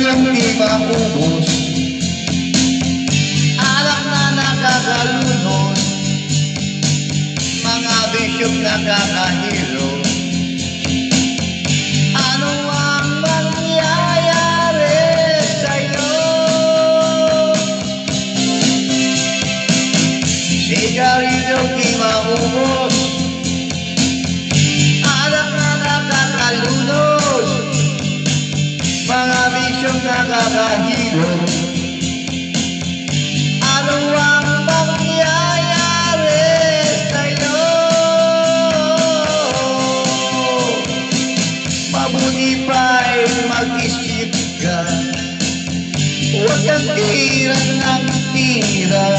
Sigarilyong di maubos, alak na nakakalunod, mga bisyong nakakahilo. Ano ang mangyayari sa'yo? Sigarilyong di maubos, alak na nakakalunod, mga bisyong nakakahilo. Ano ang mangyayari sa'yo? Mabuti pa'y mag-isip ka, huwag kang tira ng tira.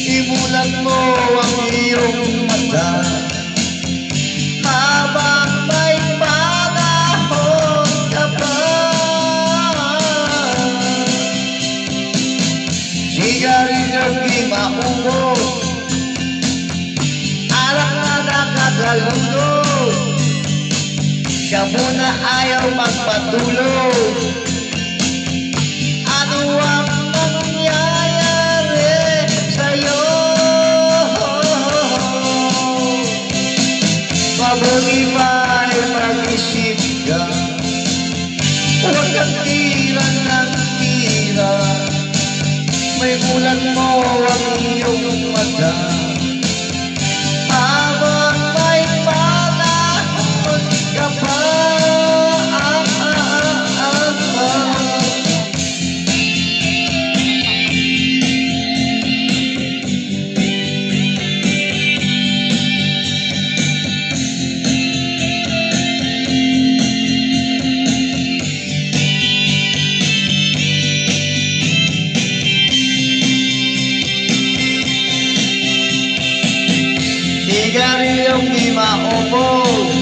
Imulat mo ang iyong mata habang may panahon ka pa. Sigarilyong di maubos, alak na nakakalunod, siya muna ayaw magpatulog. Ano ang mangyayari sa'yo? Mabuti pa'y mag-isip ka, huwag kang tira ng tira. May mulat mo ang iyong mata habang may panahon ka pa. Sigarilyong di maubos,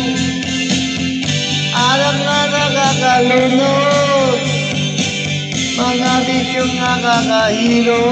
alak na nakakalunod, mga bisyong nakakahilo.